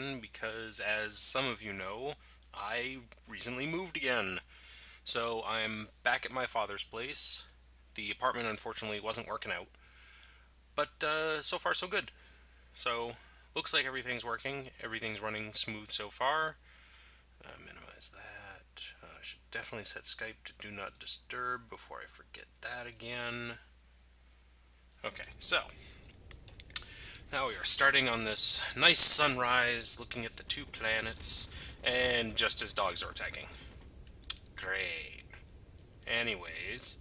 again because, as some of you know, I recently moved again. So I'm back at my father's place. The apartment unfortunately wasn't working out, but so far so good. So looks like everything's working. Everything's running smooth so far. Minimize that. I should definitely set Skype to do not disturb before I forget that again. Okay, so now we are starting on this nice sunrise, looking at the two planets, and just as dogs are attacking. Great. Anyways,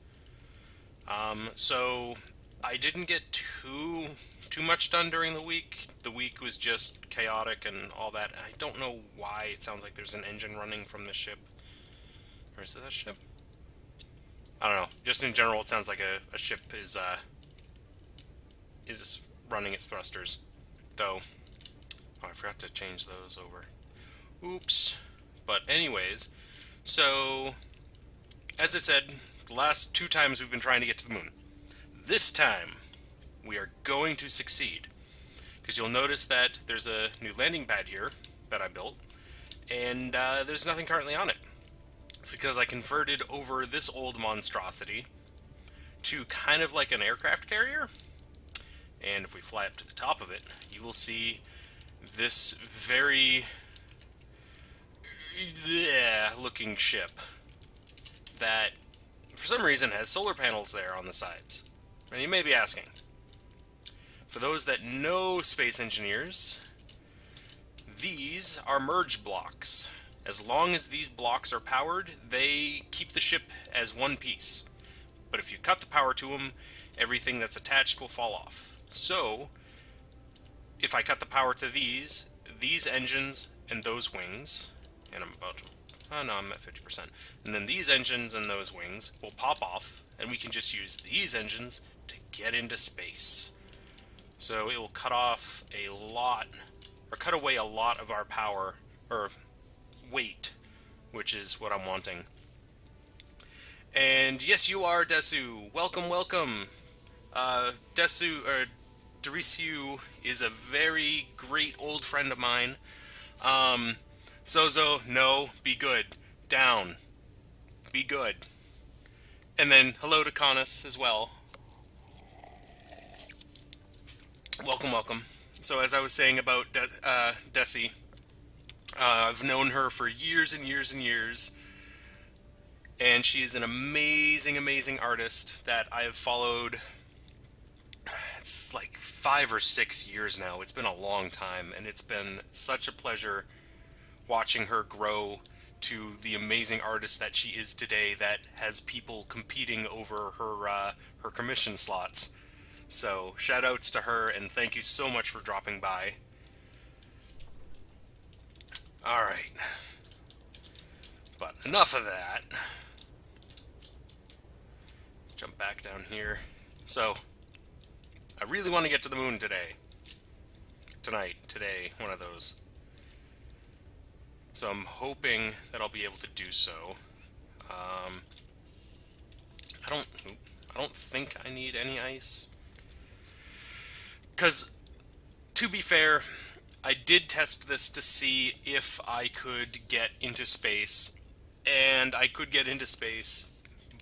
so I didn't get too much done during the week. The week was just chaotic and all that. I don't know why it sounds like there's an engine running from the ship. Or is it a ship? I don't know. Just in general, it sounds like a ship is running its thrusters. Though, oh, I forgot to change those over. Oops. But anyways, so as I said, the last two times we've been trying to get to the moon. This time, we are going to succeed. Because you'll notice that there's a new landing pad here that I built, and there's nothing currently on it. It's because I converted over this old monstrosity to kind of like an aircraft carrier. And if we fly up to the top of it, you will see this very looking ship that for some reason has solar panels there on the sides. And you may be asking, for those that know space engineers, these are merge blocks. As long as these blocks are powered, they keep the ship as one piece. But if you cut the power to them, everything that's attached will fall off. So, if I cut the power to these engines and those wings, and I'm about to, oh no, I'm at 50%, and then these engines and those wings will pop off, and we can just use these engines to get into space. So it will cut off a lot, or cut away a lot of our power, or weight, which is what I'm wanting. And yes, you are Desu. Welcome, welcome. Desu, or Derisiu is a very great old friend of mine. Sozo, no, be good. Down, be good. And then hello to Canis as well. Welcome, welcome. So as I was saying about Desi, I've known her for years and years and years, and she is an amazing, amazing artist that I have followed. It's like 5 or 6 years now. It's been a long time, and it's been such a pleasure watching her grow to the amazing artist that she is today. That has people competing over her commission slots. So shout outs to her, and thank you so much for dropping by. All right, but enough of that. Jump back down here. So I really want to get to the moon today. Tonight, today, one of those. So I'm hoping that I'll be able to do so. Um, I don't. I don't think I need any ice. Because, to be fair, I did test this to see if I could get into space, and I could get into space,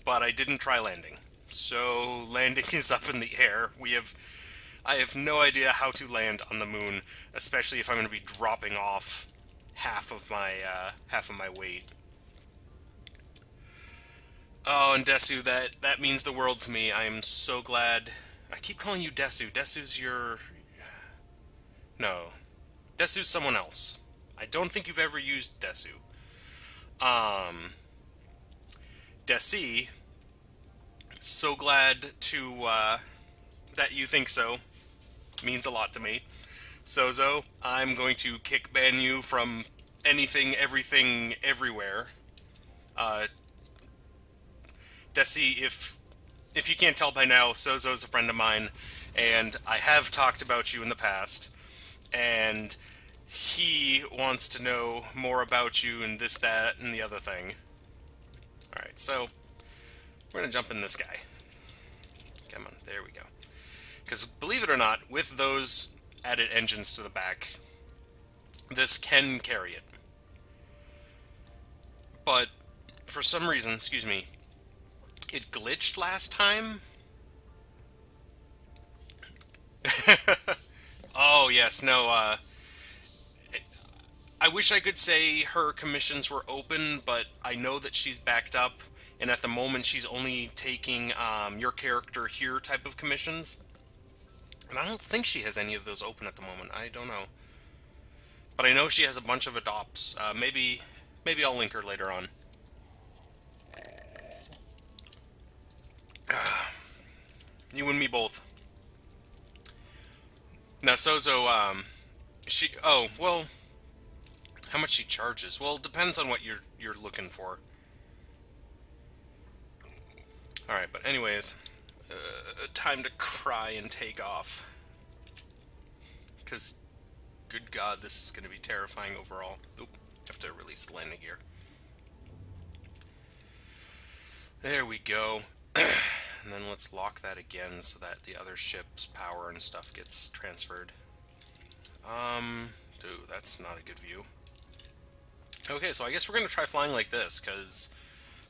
but I didn't try landing. So landing is up in the air. I have no idea how to land on the moon, especially if I'm going to be dropping off half of my weight. Oh, and Desu, that means the world to me. I am so glad. I keep calling you Desu. Desu's your no. Desu's someone else. I don't think you've ever used Desu. Um, Desi, so glad to that you think so. Means a lot to me. Sozo, I'm going to kick ban you from anything, everything, everywhere. Uh, Desi, if you can't tell by now, Sozo's a friend of mine, and I have talked about you in the past, and he wants to know more about you and this, that, and the other thing. Alright, so we're gonna jump in this guy. Come on, there we go. Because believe it or not, with those added engines to the back, this can carry it. But for some reason, excuse me, it glitched last time. Oh, yes, no, I wish I could say her commissions were open, but I know that she's backed up, and at the moment she's only taking your character here type of commissions. And I don't think she has any of those open at the moment. I don't know. But I know she has a bunch of adopts. Maybe I'll link her later on. You and me both. Now, Sozo, oh, well, how much she charges? Well, it depends on what you're looking for. Alright, but anyways, time to cry and take off. Because, good God, this is going to be terrifying overall. Oop, have to release the landing gear. There we go. And then let's lock that again so that the other ship's power and stuff gets transferred. Dude, that's not a good view. Okay, so I guess we're going to try flying like this, because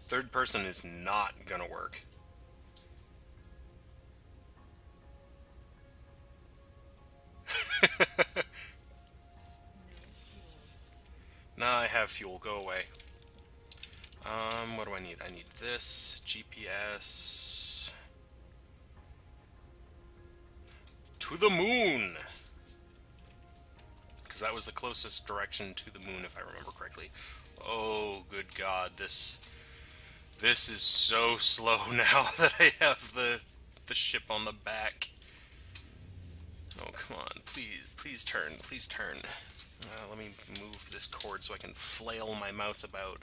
third person is not going to work. Nah, I have fuel. Go away. What do I need? I need this. GPS. To the moon! Because that was the closest direction to the moon, if I remember correctly. Oh, good God, this is so slow now that I have the ship on the back. Oh, come on, please turn, please turn. Let me move this cord so I can flail my mouse about.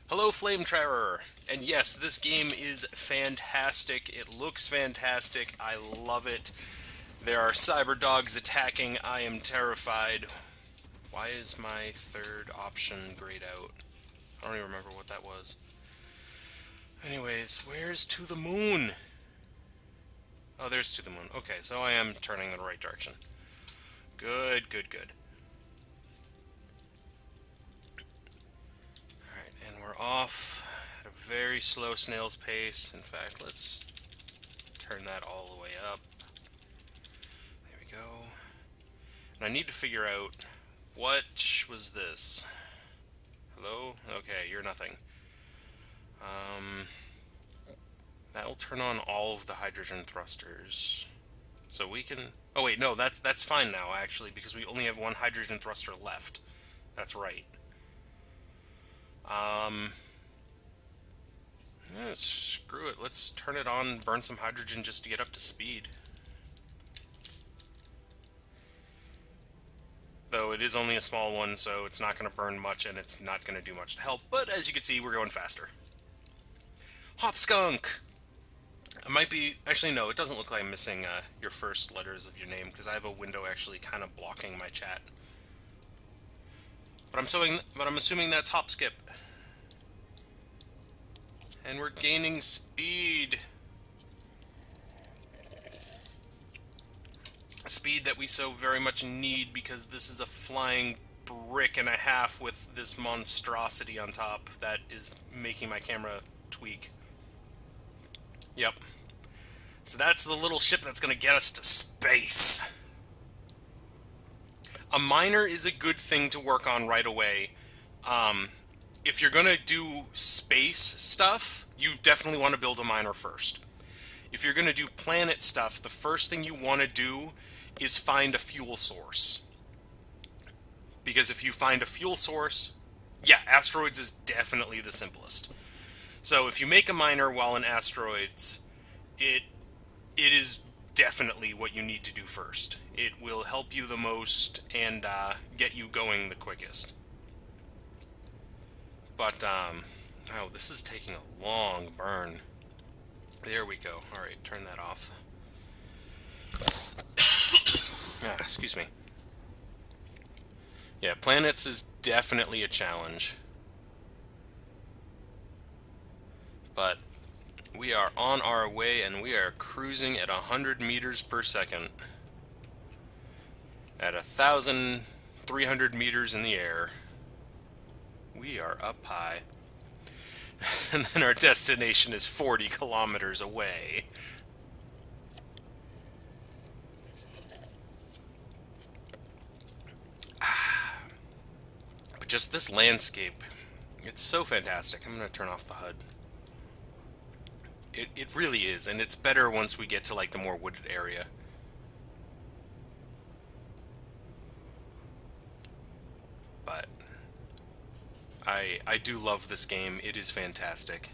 Hello, Flame Terror! And yes, this game is fantastic. It looks fantastic. I love it. There are cyber dogs attacking. I am terrified. Why is my third option grayed out? I don't even remember what that was. Anyways, where's to the moon? Oh, there's to the moon. Okay, so I am turning in the right direction. Good, good, good. Alright, and we're off at a very slow snail's pace. In fact, let's turn that all the way up. There we go. And I need to figure out what was this. Hello? Okay, you're nothing. That'll turn on all of the hydrogen thrusters. So we can... Oh wait, no, that's fine now, actually, because we only have one hydrogen thruster left. That's right. Yeah, screw it. Let's turn it on, burn some hydrogen just to get up to speed. Though it is only a small one, so it's not going to burn much, and it's not going to do much to help. But as you can see, we're going faster. Hop Skunk! I might be... Actually, no, it doesn't look like I'm missing your first letters of your name, because I have a window actually kind of blocking my chat. But I'm assuming that's Hop Skip. And we're gaining speed. Speed that we so very much need, because this is a flying brick and a half with this monstrosity on top that is making my camera tweak. Yep. So that's the little ship that's going to get us to space. A miner is a good thing to work on right away. If you're going to do space stuff, you definitely want to build a miner first. If you're going to do planet stuff, the first thing you want to do is find a fuel source. Because if you find a fuel source, yeah, asteroids is definitely the simplest. So if you make a miner while in asteroids, it is definitely what you need to do first. It will help you the most and get you going the quickest. But, oh, this is taking a long burn. There we go. Alright, turn that off. Excuse me. Yeah, planets is definitely a challenge. But we are on our way, and we are cruising at 100 meters per second. At 1,300 meters in the air, we are up high. And then our destination is 40 kilometers away. But just this landscape, it's so fantastic. I'm going to turn off the HUD. It really is, and it's better once we get to like the more wooded area. But I do love this game. It is fantastic.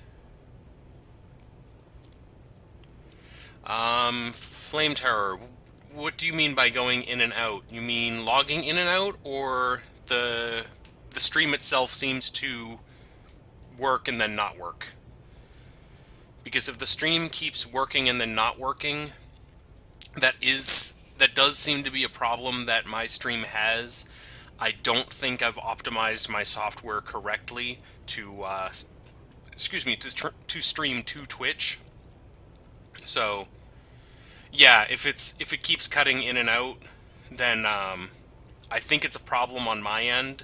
Flame Terror. What do you mean by going in and out? You mean logging in and out, or the stream itself seems to work and then not work? Because if the stream keeps working and then not working, that does seem to be a problem that my stream has. I don't think I've optimized my software correctly to to stream to Twitch. So yeah, if it keeps cutting in and out, then I think it's a problem on my end.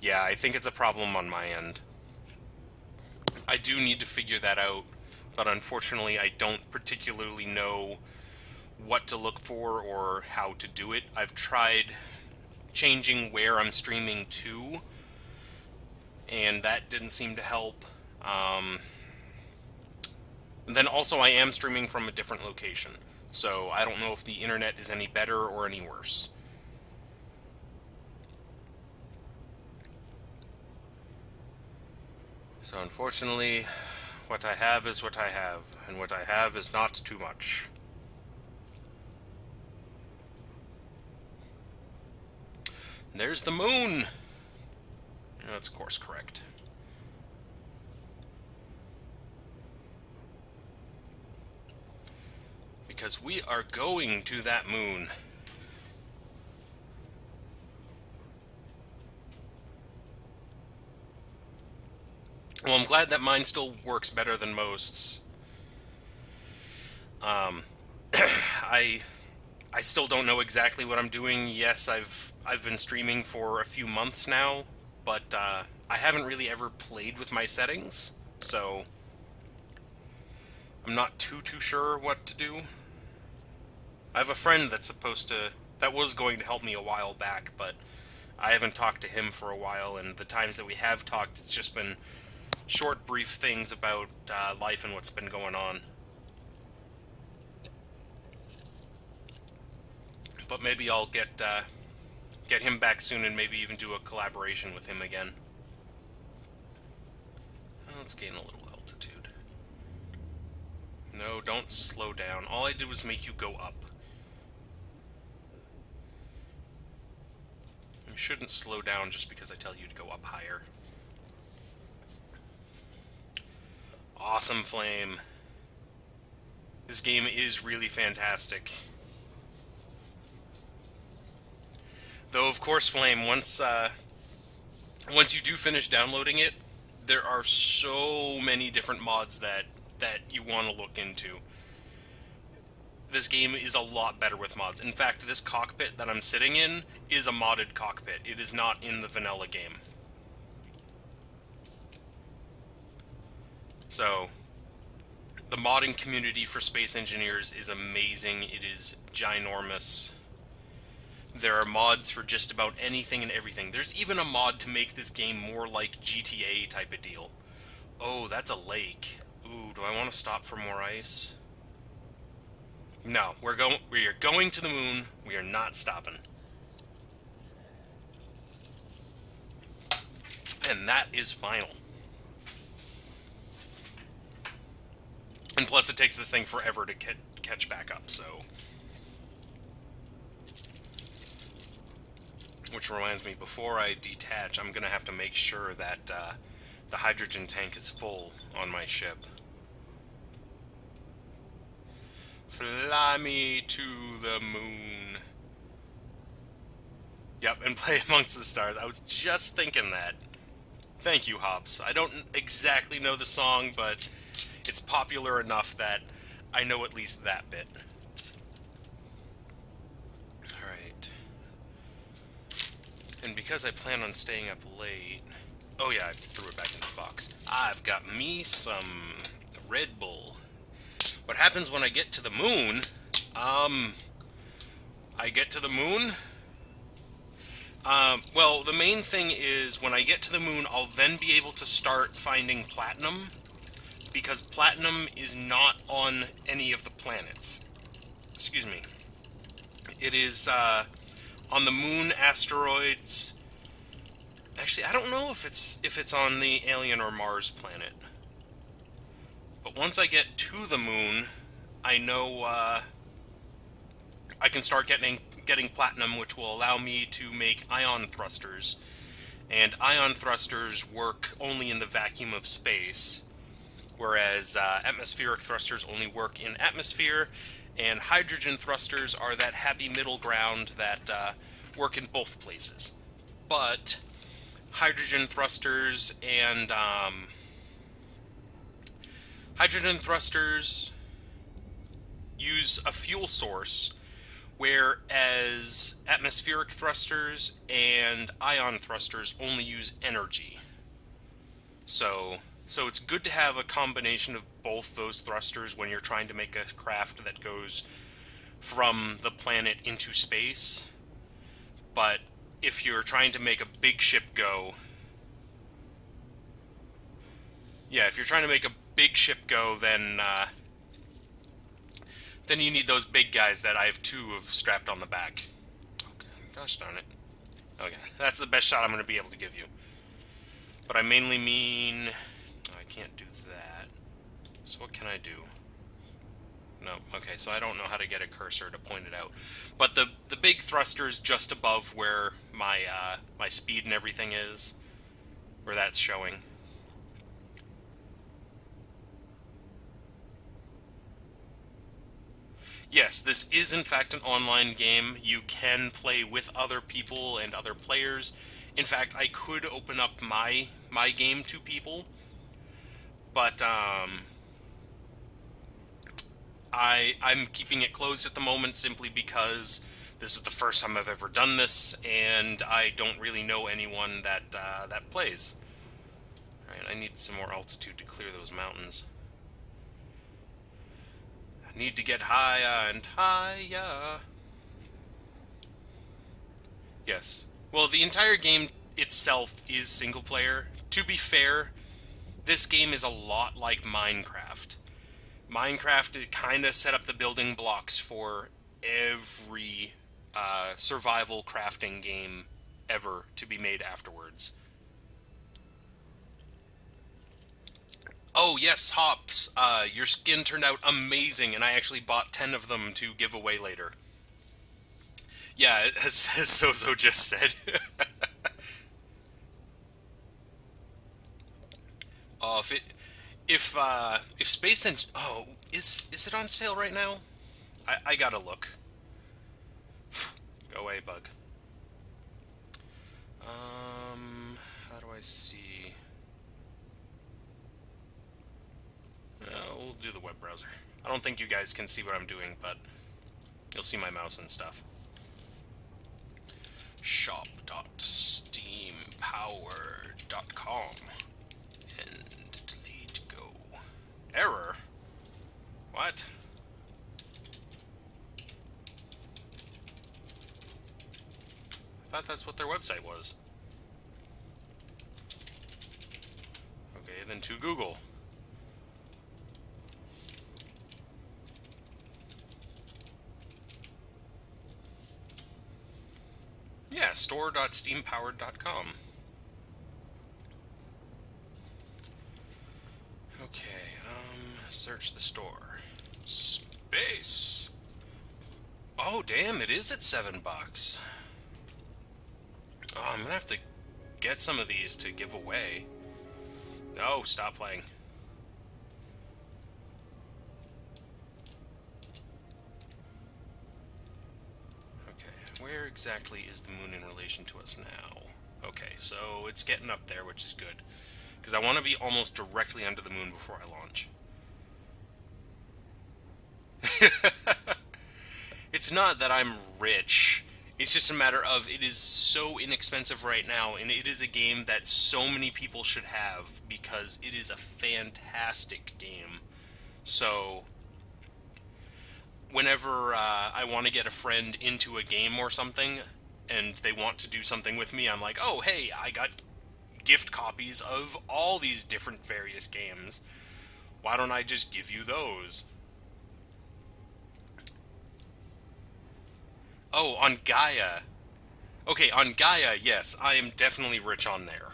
Yeah, I think it's a problem on my end. I do need to figure that out, but unfortunately I don't particularly know what to look for or how to do it. I've tried changing where I'm streaming to, and that didn't seem to help. Then also I am streaming from a different location, so I don't know if the internet is any better or any worse. So unfortunately, what I have is what I have, and what I have is not too much. There's the moon! That's course correct. Because we are going to that moon. Well, I'm glad that mine still works better than most's. I still don't know exactly what I'm doing. Yes, I've been streaming for a few months now, but I haven't really ever played with my settings, so I'm not too sure what to do. I have a friend that was going to help me a while back, but I haven't talked to him for a while, and the times that we have talked, it's just been short, brief things about life and what's been going on. But maybe I'll get him back soon and maybe even do a collaboration with him again. Let's gain a little altitude. No, don't slow down. All I did was make you go up. You shouldn't slow down just because I tell you to go up higher. Awesome Flame. This game is really fantastic. Though, of course, Flame, once you do finish downloading it, there are so many different mods that you want to look into. This game is a lot better with mods. In fact, this cockpit that I'm sitting in is a modded cockpit. It is not in the vanilla game. So, the modding community for Space Engineers is amazing. It is ginormous. There are mods for just about anything and everything. There's even a mod to make this game more like GTA type of deal. Oh, that's a lake. Ooh, do I want to stop for more ice? No, we are going to the moon. We are not stopping. And that is final. And plus it takes this thing forever to catch back up, so... Which reminds me, before I detach, I'm gonna have to make sure that the hydrogen tank is full on my ship. Fly me to the moon. Yep, and play Amongst the Stars. I was just thinking that. Thank you, Hobbs. I don't exactly know the song, but it's popular enough that I know at least that bit. Alright. And because I plan on staying up late... Oh yeah, I threw it back in the box. I've got me some Red Bull. What happens when I get to the moon... I get to the moon... well, the main thing is when I get to the moon, I'll then be able to start finding platinum, because platinum is not on any of the planets. Excuse me. It is on the moon, asteroids. Actually, I don't know if it's on the alien or Mars planet. But once I get to the moon, I know I can start getting platinum, which will allow me to make ion thrusters. And ion thrusters work only in the vacuum of space, whereas atmospheric thrusters only work in atmosphere, and hydrogen thrusters are that happy middle ground that work in both places. But hydrogen thrusters and use a fuel source, whereas atmospheric thrusters and ion thrusters only use energy. So it's good to have a combination of both those thrusters when you're trying to make a craft that goes from the planet into space. But if you're trying to make a big ship go... Yeah, if you're trying to make a big ship go, then you need those big guys that I have two of strapped on the back. Okay, gosh darn it. Okay, that's the best shot I'm going to be able to give you. But I mainly mean... I can't do that. So what can I do? No, okay, so I don't know how to get a cursor to point it out. But the big thrusters just above where my my speed and everything is, where that's showing. Yes, this is in fact an online game. You can play with other people and other players. In fact, I could open up my game to people, but I'm keeping it closed at the moment simply because this is the first time I've ever done this, and I don't really know anyone that that plays. All right, I need some more altitude to clear those mountains. I need to get higher and higher. Yes. Well, the entire game itself is single player. To be fair, this game is a lot like Minecraft. Minecraft kind of set up the building blocks for every survival crafting game ever to be made afterwards. Oh yes, Hops, your skin turned out amazing, and I actually bought 10 of them to give away later. Yeah, as Sozo just said. Oh, if Space and is it on sale right now? I gotta look. Go away, bug. How do I see? We'll do the web browser. I don't think you guys can see what I'm doing, but you'll see my mouse and stuff. shop.steampower.com and delete go. Error? What? I thought that's what their website was. Okay, then to Google. Yeah, store.steampowered.com. Okay, search the store. Space. Oh, damn, it is at $7. Oh, I'm gonna have to get some of these to give away. Oh, stop playing. Okay, where exactly is the moon in relation to us now? Okay, so it's getting up there, which is good. Because I want to be almost directly under the moon before I launch. It's not that I'm rich. It's just a matter of it is so inexpensive right now, and it is a game that so many people should have because it is a fantastic game. So, whenever I want to get a friend into a game or something, and they want to do something with me, I'm like, oh, hey, I got gift copies of all these different various games. Why don't I just give you those? Oh, on Gaia. Okay, on Gaia, yes, I am definitely rich on there.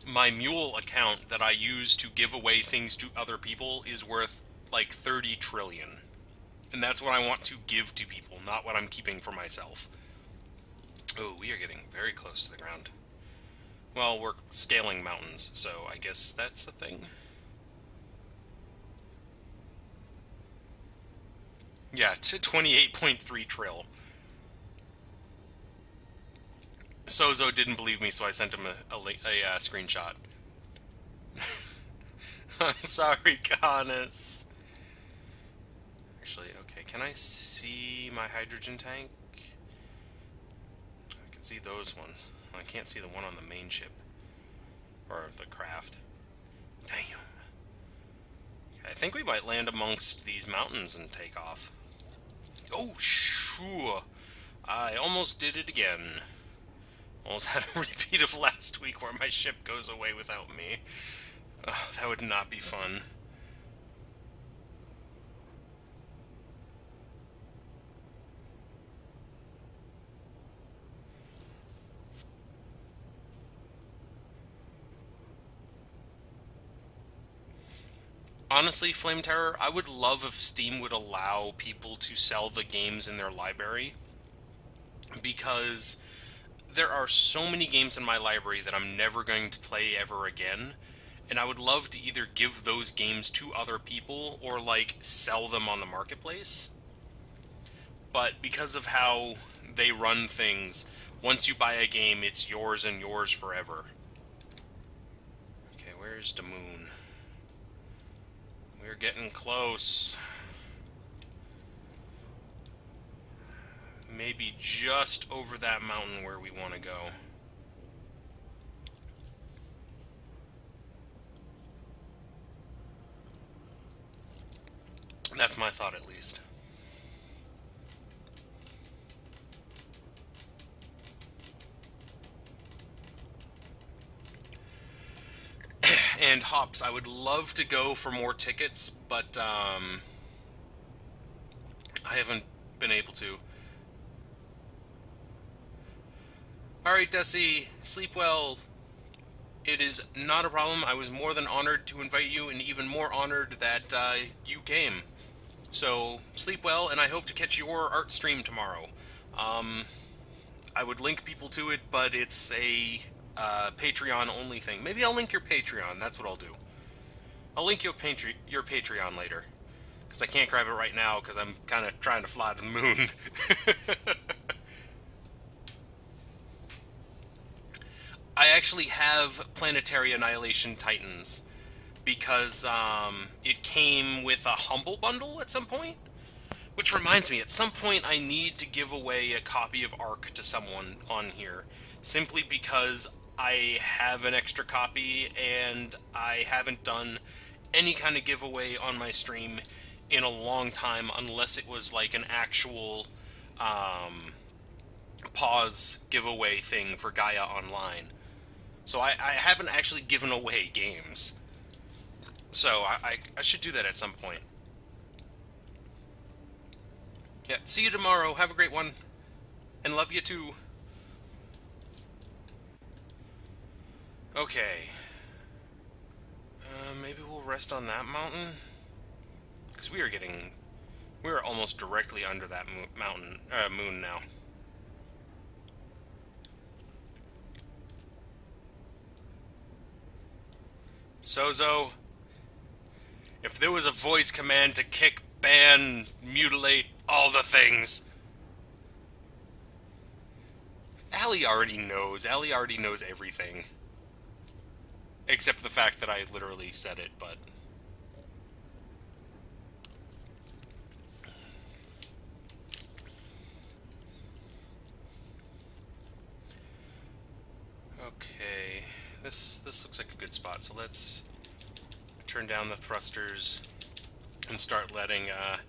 My Mule account that I use to give away things to other people is worth like 30 trillion. And that's what I want to give to people, not what I'm keeping for myself. Oh, we are getting very close to the ground. Well, we're scaling mountains, so I guess that's a thing. Yeah, to 28.3 trill. Sozo didn't believe me, so I sent him a screenshot. I'm sorry, Canis. Actually, okay, can I see my hydrogen tank? I can see those ones. I can't see the one on the main ship. Or the craft. Damn. I think we might land amongst these mountains and take off. Oh, sure. I almost did it again. Almost had a repeat of last week where my ship goes away without me. That would not be fun. Honestly, Flame Terror, I would love if Steam would allow people to sell the games in their library, because there are so many games in my library that I'm never going to play ever again, and I would love to either give those games to other people or, like, sell them on the marketplace. But because of how they run things, once you buy a game, it's yours and yours forever. Okay, where's the moon? We're getting close. Maybe just over that mountain where we want to go. That's my thought, at least. And Hops, I would love to go for more tickets, but I haven't been able to. Alright, Desi, sleep well. It is not a problem. I was more than honored to invite you, and even more honored that you came. So, sleep well, and I hope to catch your art stream tomorrow. I would link people to it, but it's a Patreon only thing. Maybe I'll link your Patreon. That's what I'll do. I'll link your Patreon later, because I can't grab it right now because I'm kind of trying to fly to the moon. I actually have Planetary Annihilation Titans because it came with a Humble Bundle at some point. Which reminds me, at some point I need to give away a copy of Ark to someone on here, simply because I have an extra copy and I haven't done any kind of giveaway on my stream in a long time, unless it was like an actual pause giveaway thing for Gaia Online. So I haven't actually given away games. So I should do that at some point. Yeah, see you tomorrow. Have a great one. And love you too. Okay. Maybe we'll rest on that mountain? Because we are getting... We are almost directly under that moon now. Sozo, if there was a voice command to kick, ban, mutilate, all the things... Allie already knows. Allie already knows everything. Except the fact that I literally said it, but... Okay, this looks like a good spot, so let's turn down the thrusters and start letting our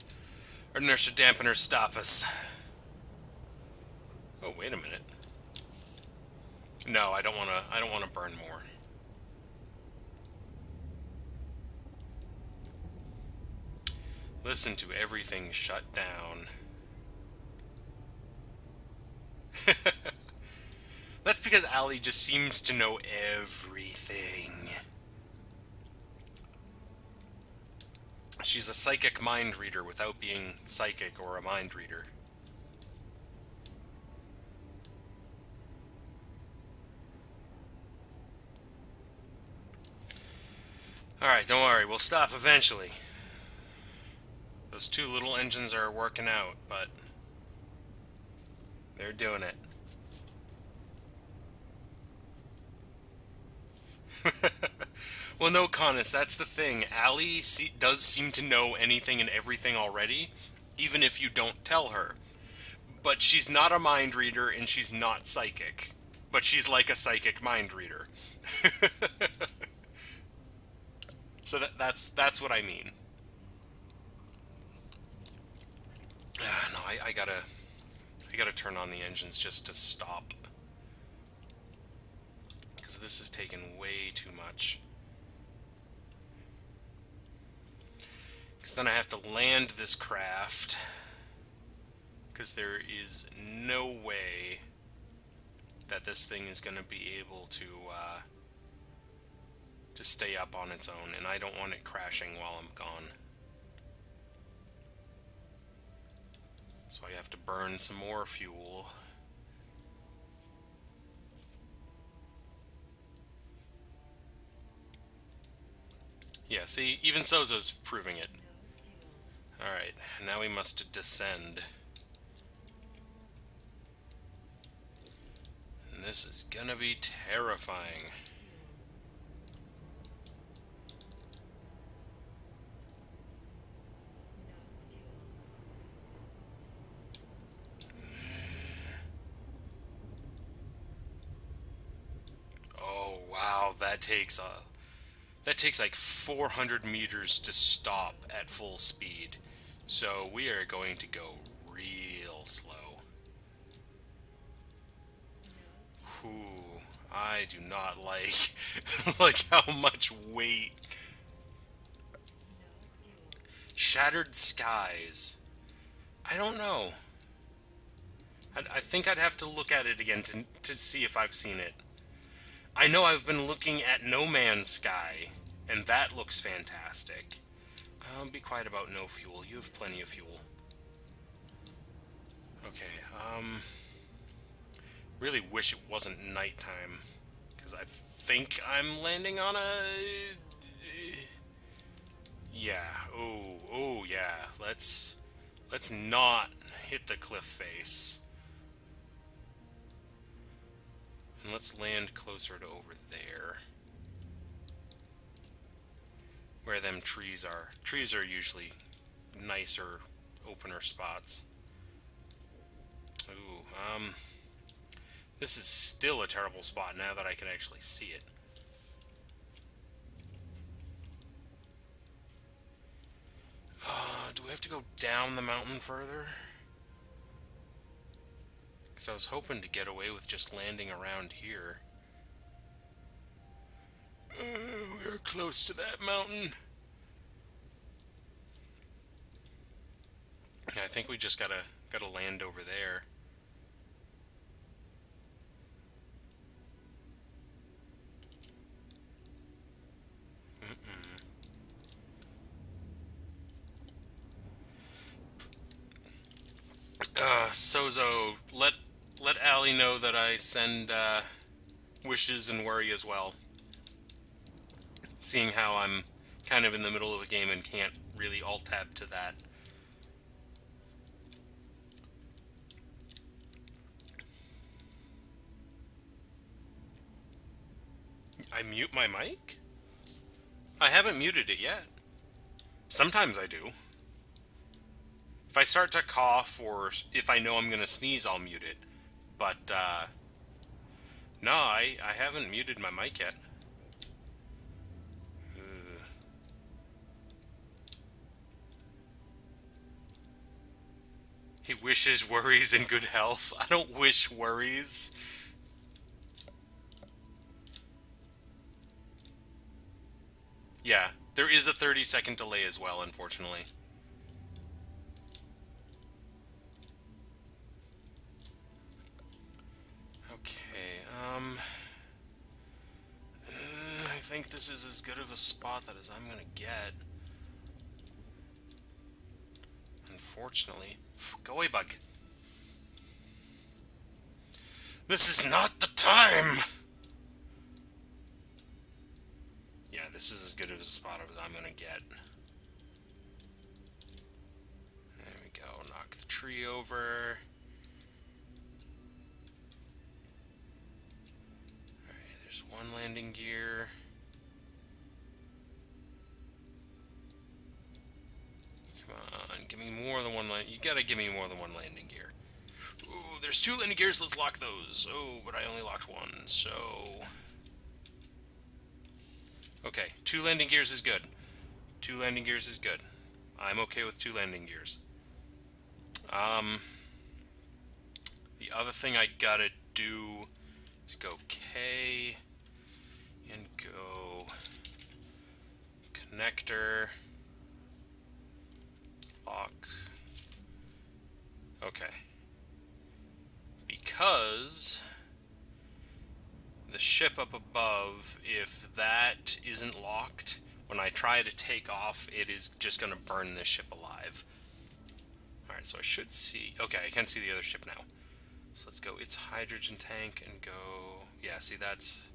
inertia dampener stop us. Oh, wait a minute. No, I don't want to burn more. Listen to everything shut down. That's because Allie just seems to know everything. She's a psychic mind reader without being psychic or a mind reader. Alright, don't worry, we'll stop eventually. Those two little engines are working out, but they're doing it. Well, no, Connus, that's the thing. Allie does seem to know anything and everything already, even if you don't tell her. But she's not a mind reader, and she's not psychic. But she's like a psychic mind reader. So that's what I mean. No, I gotta turn on the engines just to stop. Because this is taking way too much. Because then I have to land this craft. Because there is no way that this thing is going to be able to stay up on its own, and I don't want it crashing while I'm gone. So I have to burn some more fuel. Yeah, see, even Sozo's proving it. Alright, now we must descend. And this is gonna be terrifying. Oh, wow, that takes like 400 meters to stop at full speed. So we are going to go real slow. Whew, I do not like like how much weight. Shattered skies. I don't know. I think I'd have to look at it again to see if I've seen it. I know I've been looking at No Man's Sky, and that looks fantastic. Be quiet about no fuel. You have plenty of fuel. Okay, really wish it wasn't nighttime, because I think I'm landing on a... Yeah, oh, yeah. Let's not hit the cliff face. And let's land closer to over there. Where them trees are. Trees are usually nicer, opener spots. Ooh, this is still a terrible spot now that I can actually see it. Do we have to go down the mountain further? Because I was hoping to get away with just landing around here. We're close to that mountain. Yeah, I think we just gotta land over there. Sozo, let Allie know that I send wishes and worry as well. Seeing how I'm kind of in the middle of a game and can't really alt-tab to that. I mute my mic? I haven't muted it yet. Sometimes I do. If I start to cough or if I know I'm going to sneeze, I'll mute it. But No, I haven't muted my mic yet. He wishes worries and good health. I don't wish worries. Yeah, there is a 30-second delay as well, unfortunately. Okay, I think this is as good of a spot that as I'm gonna get. Unfortunately. Go away, bug. This is not the time! Yeah, this is as good of a spot as I'm gonna get. There we go, knock the tree over. Alright, there's one landing gear. Come on, give me more than one landing. You gotta give me more than one landing gear. Ooh, there's 2 landing gears, let's lock those. Oh, but I only locked 1, so... Okay, 2 landing gears is good. 2 landing gears is good. I'm okay with 2 landing gears. The other thing I gotta do is go K and go connector, lock. Okay. Because the ship up above, if that isn't locked, when I try to take off, it is just going to burn this ship alive. Alright, so I should see... Okay, I can see the other ship now. So let's go its hydrogen tank and go... Yeah, see, that's...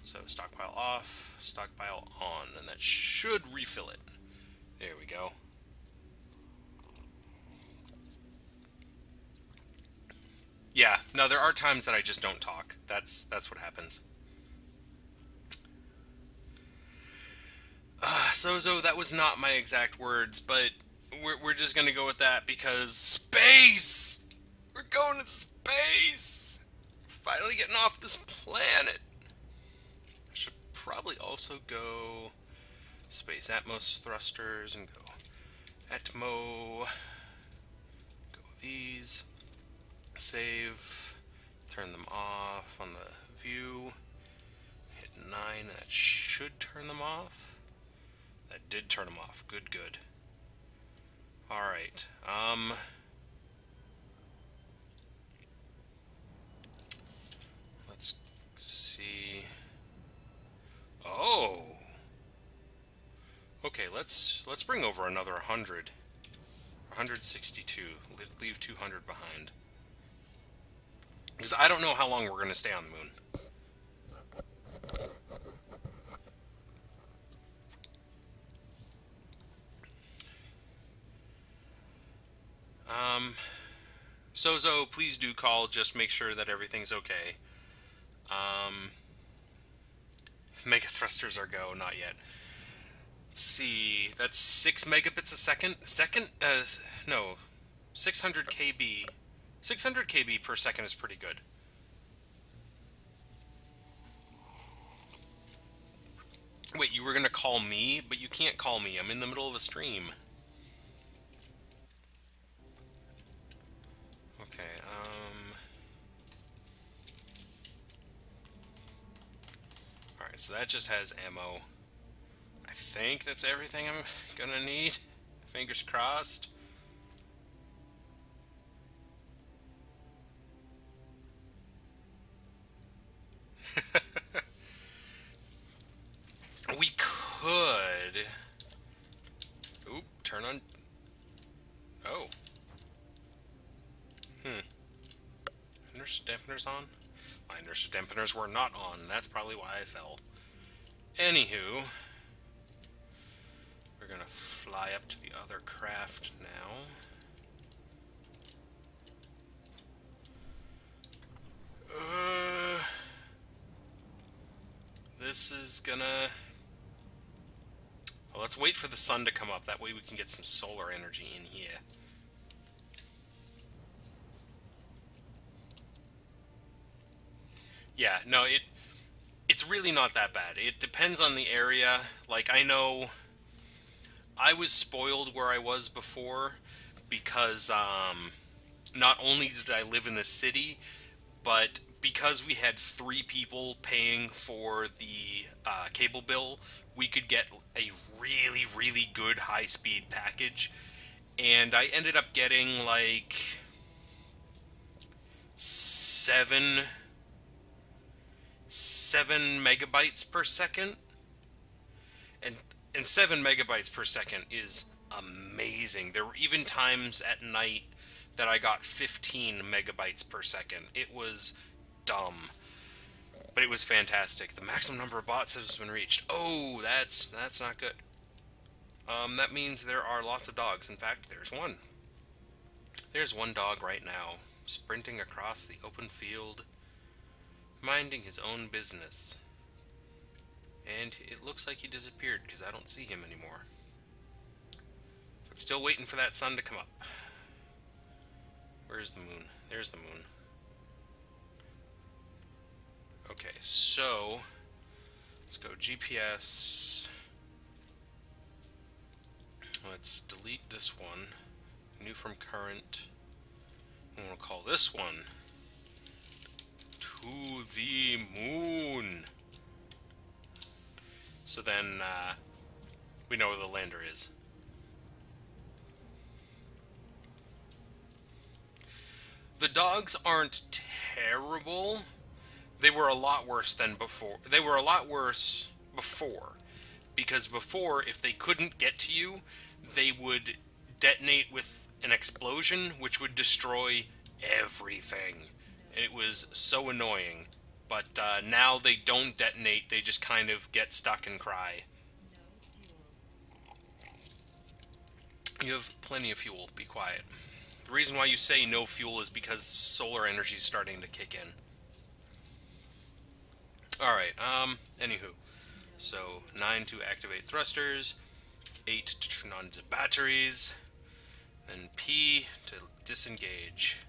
So stockpile off, stockpile on, and that should refill it. There we go. Yeah, no, there are times that I just don't talk. That's what happens. Sozo, that was not my exact words, but we're just gonna go with that because space! We're going to space! We're finally getting off this planet! I should probably also go space Atmos thrusters and go Atmo. Go these. Save. Turn them off on the view. Hit 9. That should turn them off. That did turn them off. Good, good. Alright. Let's see. Oh! Okay, let's bring over another 100. 162. Leave 200 behind. Because I don't know how long we're going to stay on the moon. Sozo, please do call. Just make sure that everything's okay. Mega thrusters are go. Not yet. Let's see. That's 6 megabits a second. No. 600 kb. 600 kb per second is pretty good. Wait, you were going to call me? But you can't call me. I'm in the middle of a stream. Okay, Alright, so that just has ammo. I think that's everything I'm gonna need. Fingers crossed. We could... Oop, turn on... Oh. Inertia dampeners on? My inertia dampeners were not on. That's probably why I fell. Anywho, we're gonna fly up to the other craft now. This is gonna... Well, let's wait for the sun to come up. That way we can get some solar energy in here. Yeah, no, it's really not that bad. It depends on the area. Like, I know I was spoiled where I was before because not only did I live in the city, but because we had three people paying for the cable bill, we could get a really, really good high speed package. And I ended up getting like seven 7 megabytes per second, and 7 megabytes per second is amazing. There were even times at night that I got 15 megabytes per second. It was dumb, but it was fantastic. The maximum number of bots has been reached. Oh, that's not good. That means there are lots of dogs. In fact, there's one. There's one dog right now, sprinting across the open field, minding his own business. And it looks like he disappeared because I don't see him anymore. But still waiting for that sun to come up. Where's the moon? There's the moon. Okay, so let's go GPS. Let's delete this one. New from current. I'm going to call this one To the Moon. So then we know where the lander is. The dogs aren't terrible. They were a lot worse than before. They were a lot worse before. Because before, if they couldn't get to you, they would detonate with an explosion, which would destroy everything. And it was so annoying. But now they don't detonate, they just kind of get stuck and cry. You have plenty of fuel, be quiet. The reason why you say no fuel is because solar energy is starting to kick in. Alright, anywho. So, 9 to activate thrusters, 8 to turn on the batteries, and P to disengage.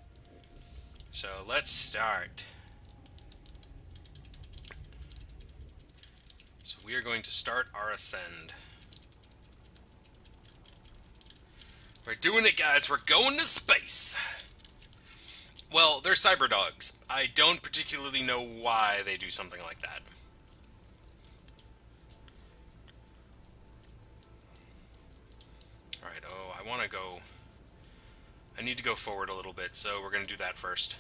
So, let's start. So, we are going to start our ascend. We're doing it, guys. We're going to space. Well, they're cyber dogs. I don't particularly know why they do something like that. Alright, oh, I want to go... I need to go forward a little bit, so we're going to do that first.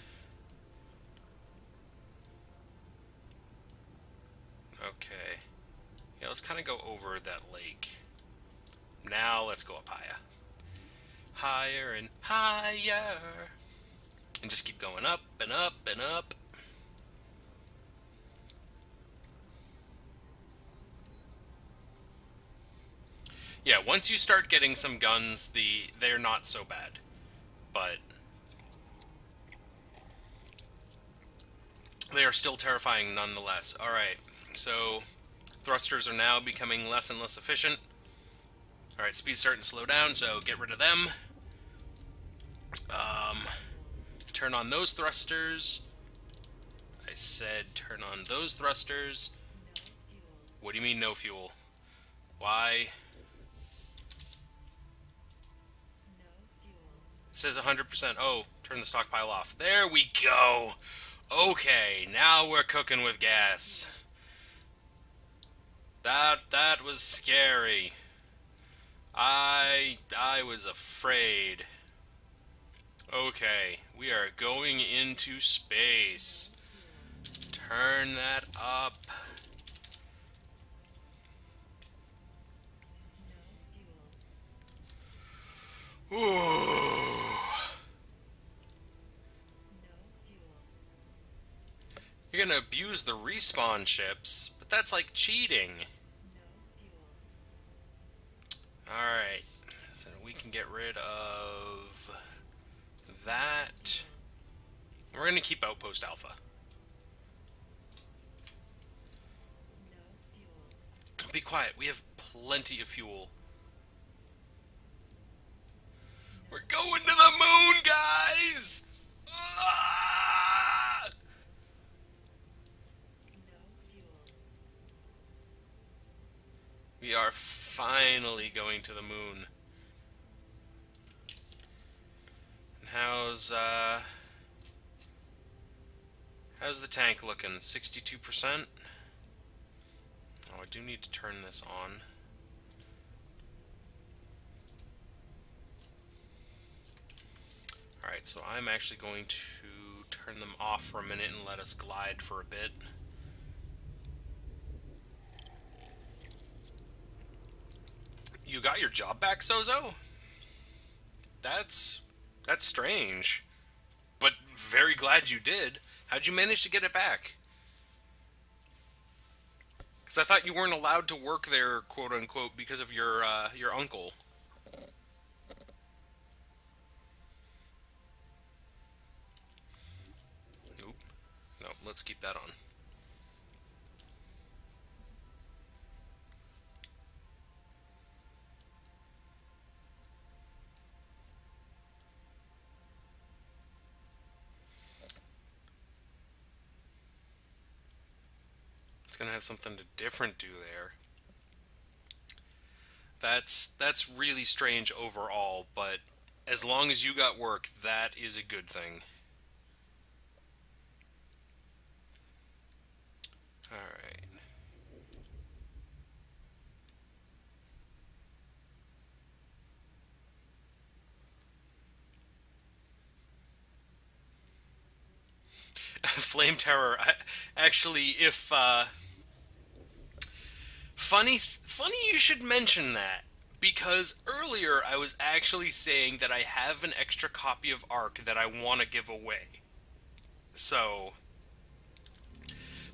Okay. Yeah, let's kind of go over that lake. Now, let's go up higher. Higher and higher. And just keep going up and up and up. Yeah, once you start getting some guns, they're not so bad. But they are still terrifying nonetheless. Alright, so thrusters are now becoming less and less efficient. Alright, speed's starting to slow down, so get rid of them. Turn on those thrusters. I said turn on those thrusters. What do you mean no fuel? Why? It says 100%. Oh, turn the stockpile off. There we go. Okay, now we're cooking with gas. That was scary. I was afraid. Okay, we are going into space. Turn that up. Ooh. You're gonna abuse the respawn ships, but that's like cheating. Alright, so we can get rid of that. We're gonna keep Outpost Alpha. Be quiet, we have plenty of fuel. We're going to the moon, guys! Ah! finally going to the moon. And how's the tank looking? 62%? Oh, I do need to turn this on. Alright, so I'm actually going to turn them off for a minute and let us glide for a bit. You got your job back, Sozo? That's strange. But very glad you did. How'd you manage to get it back? Because I thought you weren't allowed to work there, quote unquote, because of your uncle. Nope. No, let's keep that on. It's gonna have something different do there. That's really strange overall, but as long as you got work, that is a good thing. Alright. Flame Terror. Actually, if funny you should mention that, because earlier I was actually saying that I have an extra copy of Ark that I want to give away. So,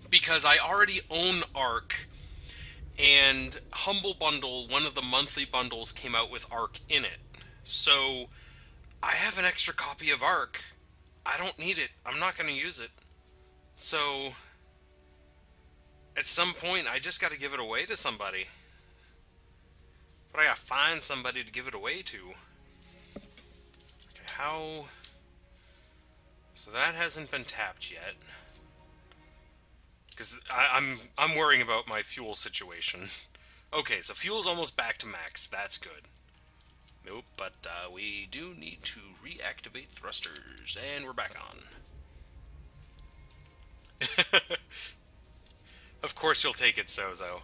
because I already own Ark, and Humble Bundle, one of the monthly bundles, came out with Ark in it. So, I have an extra copy of Ark. I don't need it. I'm not going to use it. So, at some point, I just got to give it away to somebody. But I gotta find somebody to give it away to. Okay, how... So that hasn't been tapped yet. Because I'm worrying about my fuel situation. Okay, so fuel's almost back to max. That's good. Nope, but we do need to reactivate thrusters. And we're back on. Of course you'll take it, Sozo.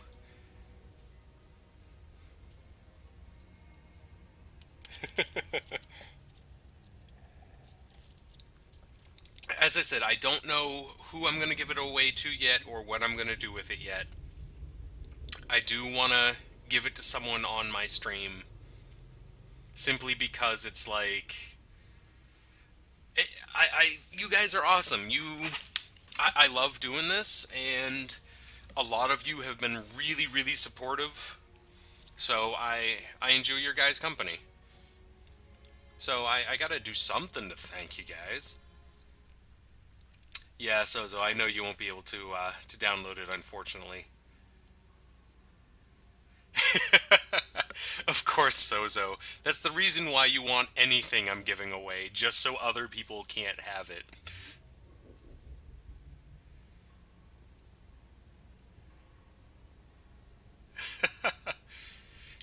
As I said, I don't know who I'm going to give it away to yet or what I'm going to do with it yet. I do want to give it to someone on my stream. Simply because it's like... you guys are awesome. I love doing this, and a lot of you have been really, really supportive. So I enjoy your guys' company. So I gotta do something to thank you guys. Yeah, Sozo, I know you won't be able to download it, unfortunately. Of course, Sozo. That's the reason why you want anything I'm giving away, just so other people can't have it.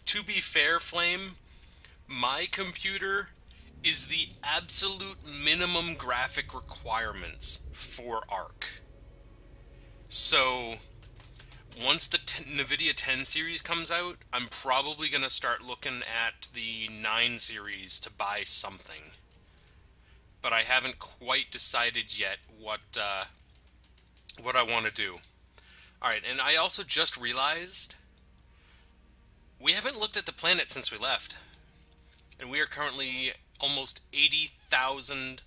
To be fair, Flame, my computer is the absolute minimum graphic requirements for Ark. So, once the NVIDIA 10 series comes out, I'm probably going to start looking at the 9 series to buy something. But I haven't quite decided yet what I want to do. Alright, and I also just realized we haven't looked at the planet since we left. And we are currently almost 80,000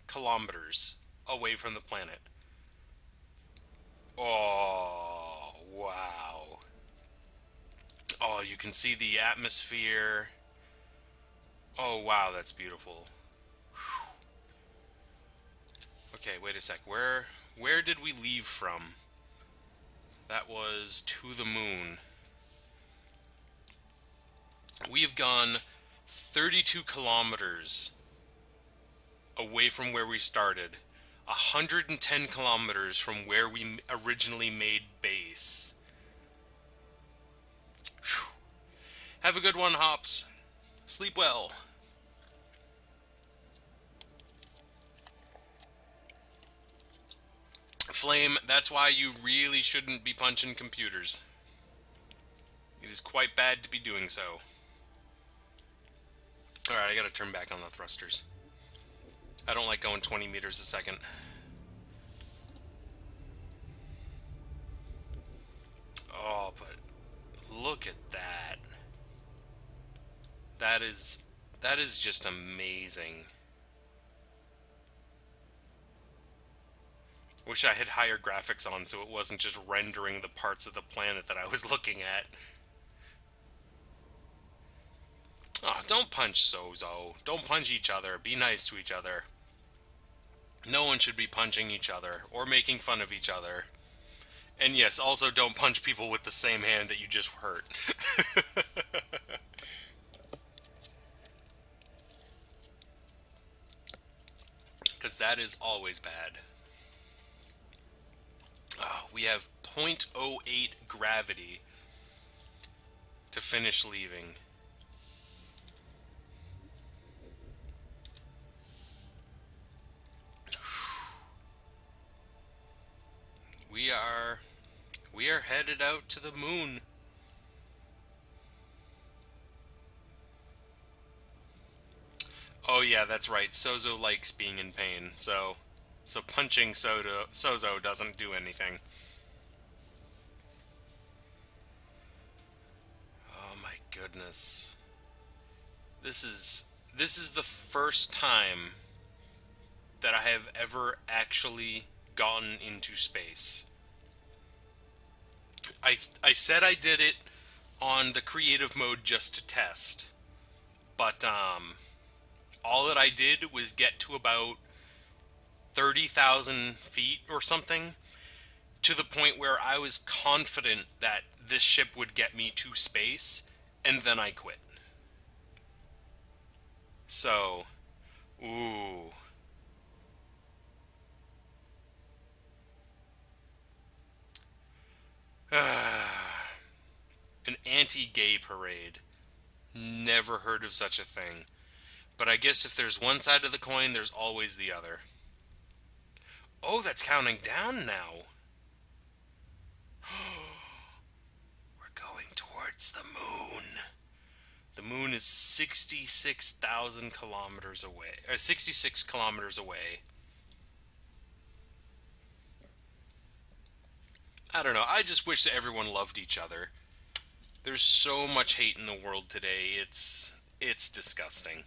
kilometers away from the planet. Oh, wow. Oh, you can see the atmosphere. Oh, wow, that's beautiful. Whew. Okay, wait a sec. Where did we leave from? That was to the moon. We've gone 32 kilometers away from where we started. 110 kilometers from where we originally made base. Whew. Have a good one, Hops. Sleep well. Flame, that's why you really shouldn't be punching computers. It is quite bad to be doing so. Alright, I gotta turn back on the thrusters. I don't like going 20 meters a second. Oh, but look at that. That is just amazing. Wish I had higher graphics on so it wasn't just rendering the parts of the planet that I was looking at. Oh, don't punch Sozo. Don't punch each other. Be nice to each other. No one should be punching each other or making fun of each other. And yes, also don't punch people with the same hand that you just hurt. Because that is always bad. Oh, we have 0.08 gravity to finish leaving. We are headed out to the moon. Oh yeah, that's right. Sozo likes being in pain, so punching Sozo doesn't do anything. Oh my goodness. This is the first time that I have ever actually gotten into space. I said I did it on the creative mode just to test, but all that I did was get to about 30,000 feet or something, to the point where I was confident that this ship would get me to space, and then I quit. So, ooh. An anti-gay parade. Never heard of such a thing. But I guess if there's one side of the coin, there's always the other. Oh, that's counting down now. We're going towards the moon. The moon is 66,000 kilometers away. 66 kilometers away. I don't know. I just wish that everyone loved each other. There's so much hate in the world today. It's disgusting.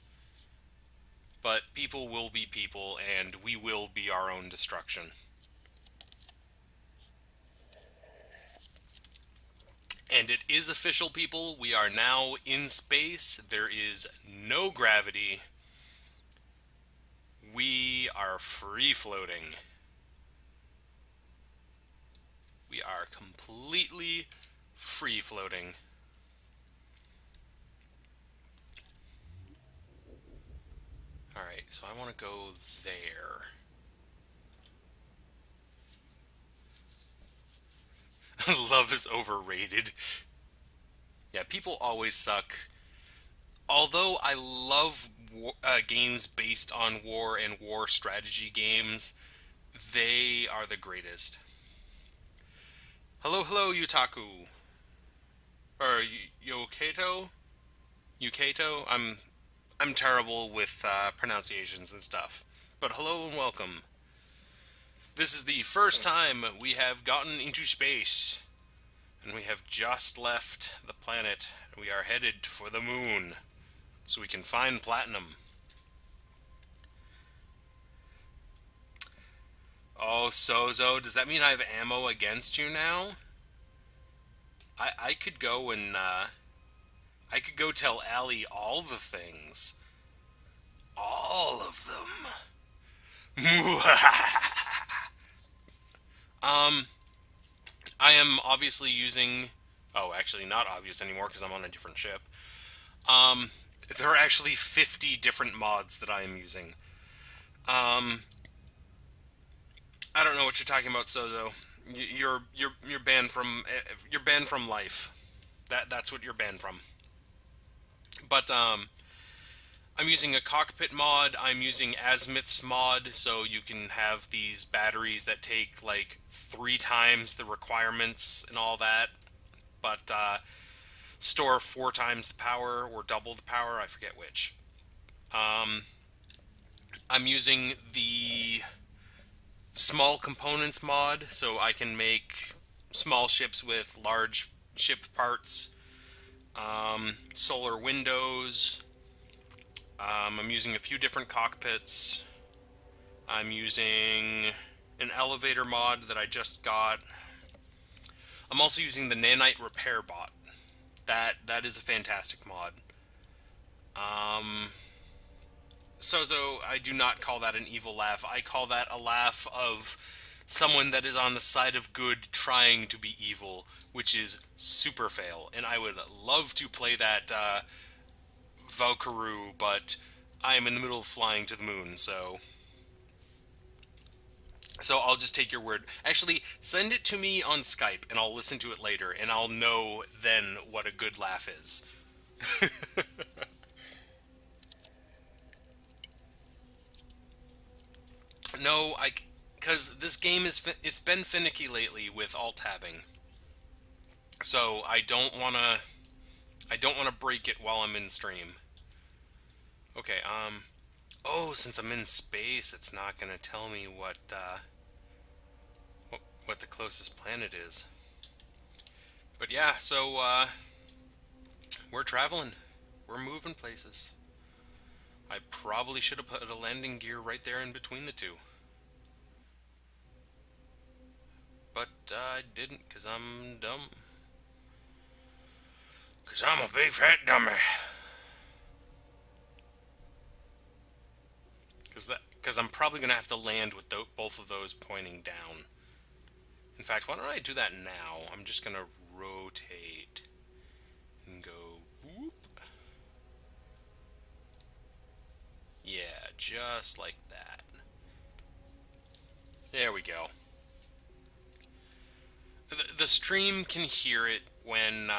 But people will be people, and we will be our own destruction. And it is official, people. We are now in space. There is no gravity. We are free floating. We are completely free floating. Alright, so I want to go there. Love is overrated. Yeah, people always suck. Although I love games based on war and war strategy games, they are the greatest. Hello, hello, Yutaku. Or Yokato? Yukato? I'm terrible with pronunciations and stuff. But hello and welcome. This is the first time we have gotten into space. And we have just left the planet. We are headed for the moon. So we can find platinum. Oh, Sozo, does that mean I have ammo against you now? I could go and, I could go tell Allie all the things. All of them. um, I am obviously using... Oh, actually not obvious anymore because I'm on a different ship. There are actually 50 different mods that I am using. I don't know what you're talking about, Sozo. You're banned from life. That's what you're banned from. But I'm using a cockpit mod. I'm using Azimuth's mod, so you can have these batteries that take like 3 times the requirements and all that, but store 4 times the power or double the power. I forget which. Um, I'm using the small components mod, so I can make small ships with large ship parts. Solar windows. I'm using a few different cockpits. I'm using an elevator mod that I just got. I'm also using the Nanite Repair Bot. That is a fantastic mod. Um, Sozo, I do not call that an evil laugh. I call that a laugh of someone that is on the side of good trying to be evil, which is super fail. And I would love to play that Valkyrie, but I am in the middle of flying to the moon, so I'll just take your word. Actually, send it to me on Skype, and I'll listen to it later, and I'll know then what a good laugh is. No, because this game it's been finicky lately with alt tabbing, so I don't wanna break it while I'm in stream. Okay, oh, since I'm in space, it's not gonna tell me what the closest planet is. But yeah, so we're traveling, we're moving places. I probably should have put a landing gear right there in between the two. But I didn't, because I'm dumb. Because I'm a big fat dummy. Because I'm probably going to have to land with both of those pointing down. In fact, why don't I do that now? I'm just going to rotate and go whoop. Yeah, just like that. There we go. The stream can hear it when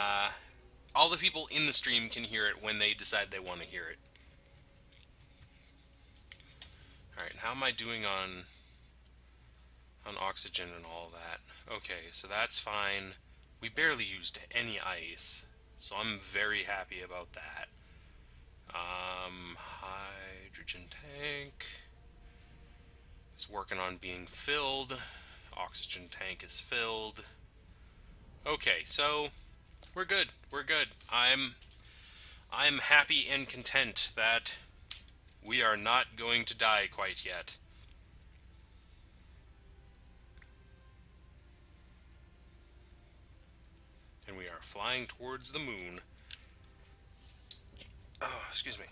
all the people in the stream can hear it when they decide they want to hear it. Alright, how am I doing on oxygen and all that? Okay, so that's fine. We barely used any ice, so I'm very happy about that. Hydrogen tank is working on being filled. Oxygen tank is filled. Okay, so we're good. We're good. I'm happy and content that we are not going to die quite yet. And we are flying towards the moon. Oh, excuse me.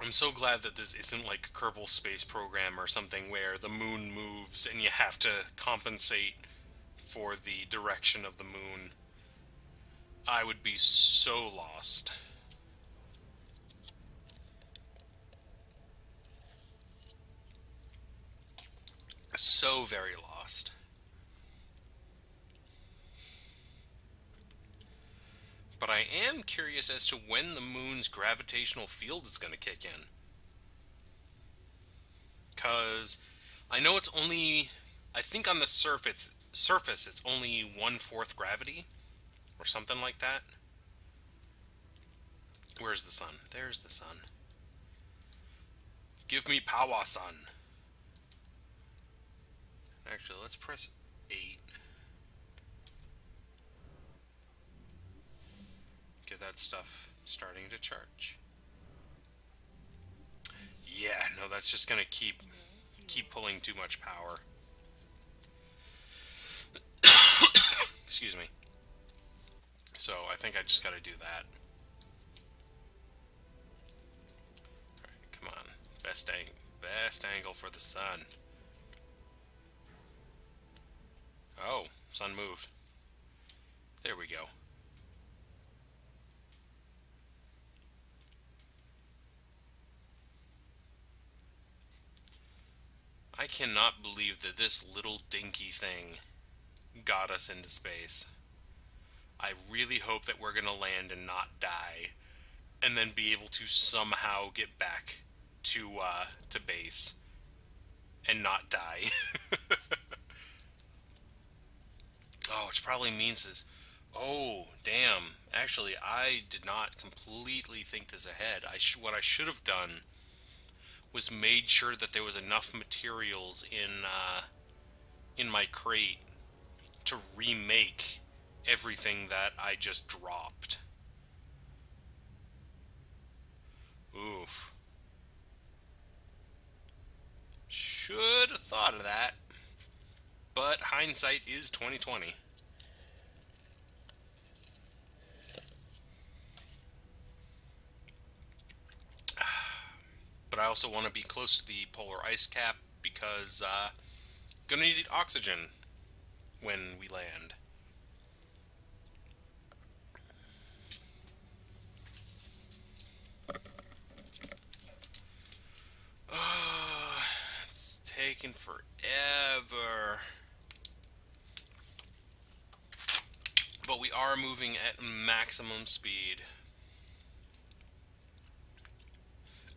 I'm so glad that this isn't like Kerbal Space Program or something where the moon moves and you have to compensate for the direction of the moon. I would be so lost. So very lost. But I am curious as to when the moon's gravitational field is going to kick in. Because I know it's only, I think on the surface it's only 1/4 gravity or something like that. Where's the sun? There's the sun. Give me power, sun. Actually, let's press 8. Get that stuff starting to charge. Yeah, no, that's just gonna keep pulling too much power. Excuse me. So I think I just gotta do that. Alright, come on. Best angle for the sun. Oh, sun moved. There we go. I cannot believe that this little dinky thing got us into space. I really hope that we're gonna land and not die, and then be able to somehow get back to base and not die. Oh, which probably means is, oh, damn. Actually, I did not completely think this ahead. What I should have done was made sure that there was enough materials in my crate to remake everything that I just dropped. Oof. Should have thought of that. But hindsight is 2020. But I also want to be close to the polar ice cap because gonna need oxygen when we land. It's taking forever. But we are moving at maximum speed.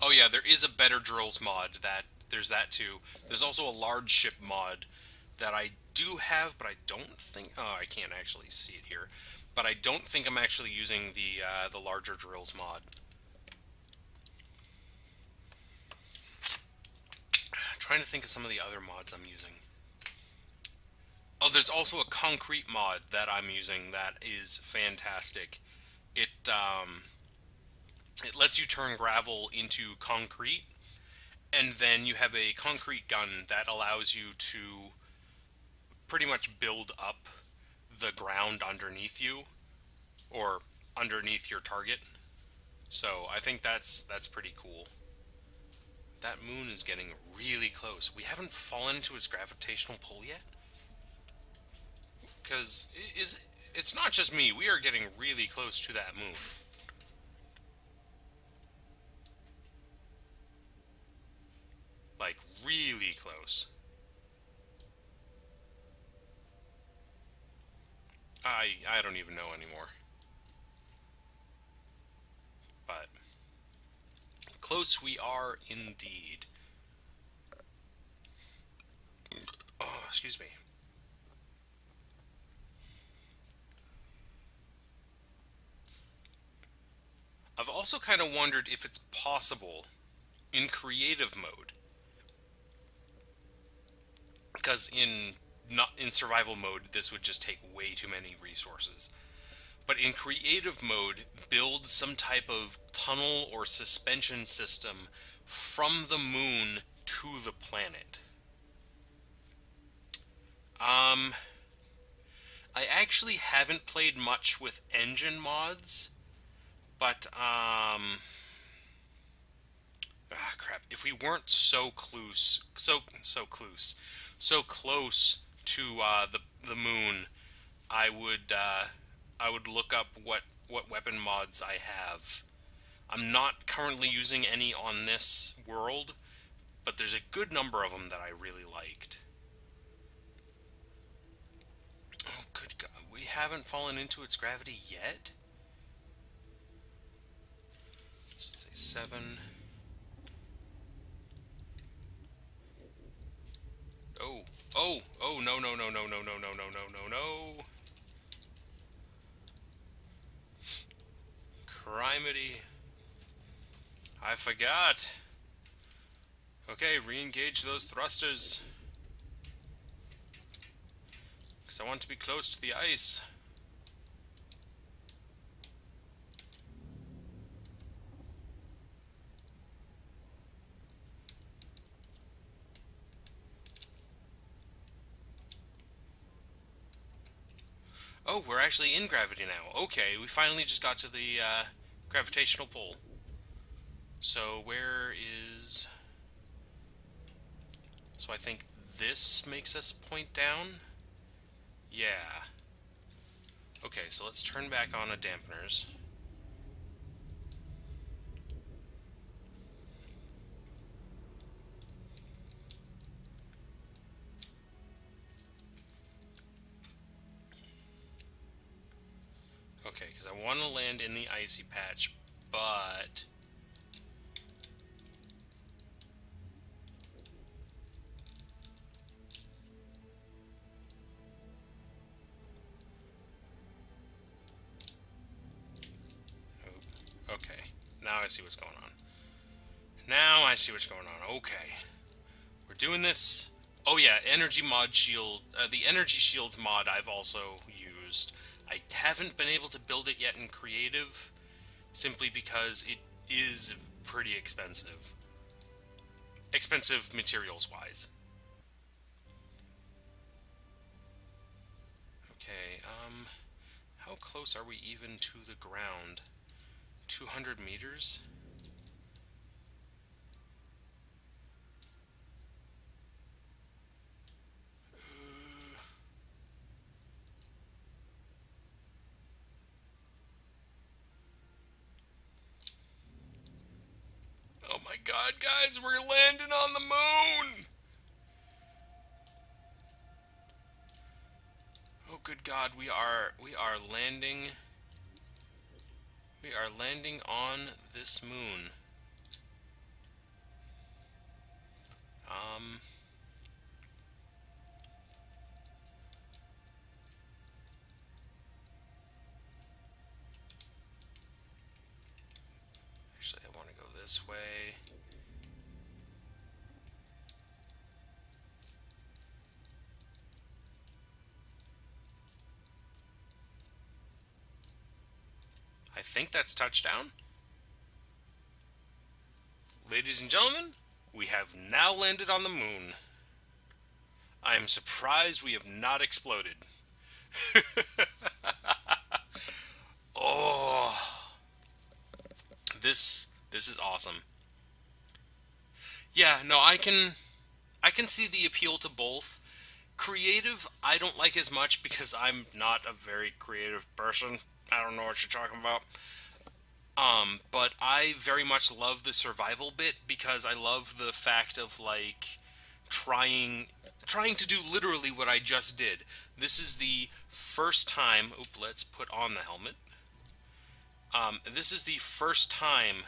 Oh yeah, there is a better drills mod. There's that too. There's also a large ship mod that I do have, but I don't think. Oh, I can't actually see it here. But I don't think I'm actually using the larger drills mod. I'm trying to think of some of the other mods I'm using. Oh, there's also a concrete mod that I'm using that is fantastic. It lets you turn gravel into concrete, and then you have a concrete gun that allows you to pretty much build up the ground underneath you or underneath your target. So I think that's pretty cool. That moon is getting really close. We haven't fallen into its gravitational pull yet, because it's not just me. We are getting really close to that moon. Like really close. I don't even know anymore. But close we are indeed. Oh, excuse me. I've also kind of wondered if it's possible in creative mode, because in not in survival mode this would just take way too many resources. But in creative mode, build some type of tunnel or suspension system from the moon to the planet. Um, I actually haven't played much with engine mods, but crap. If we weren't so close to the moon, I would I would look up what weapon mods I have. I'm not currently using any on this world, but there's a good number of them that I really liked. Oh, good God. We haven't fallen into its gravity yet? Let's say 7. Oh, oh, no, no, no, no, no, no, no, no, no, no, no. Criminy. I forgot. Okay, re-engage those thrusters. Because I want to be close to the ice. Oh, we're actually in gravity now. Okay, we finally just got to the gravitational pull. So where is... So I think this makes us point down? Yeah. Okay, so let's turn back on the dampeners. Okay, because I want to land in the icy patch, but... Oh, okay, now I see what's going on. Now I see what's going on. Okay. We're doing this. Oh yeah, energy mod shield. The energy shields mod I've also used. I haven't been able to build it yet in creative, simply because it is pretty expensive. Expensive materials wise. Okay, how close are we even to the ground? 200 meters? Oh my god, guys, we're landing on the moon! Oh good god, we are landing on this moon. Um Actually, I want to go this way. I think that's touchdown. Ladies and gentlemen, we have now landed on the moon. I am surprised we have not exploded. Oh, this is awesome. Yeah, no, I can see the appeal to both. Creative, I don't like as much because I'm not a very creative person. I don't know what you're talking about. But I very much love the survival bit because I love the fact of like trying trying to do literally what I just did. This is the first time. Oop, let's put on the helmet. This is the first time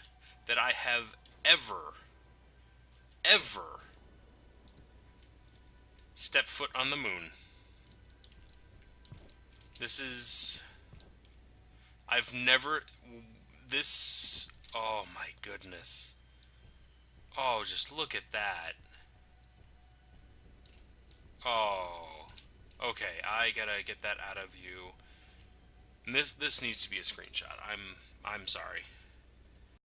that I have ever stepped foot on the moon. This is I've never this. Oh my goodness. Oh, just look at that. Oh. Okay, I gotta get that out of you. And this needs to be a screenshot. I'm sorry.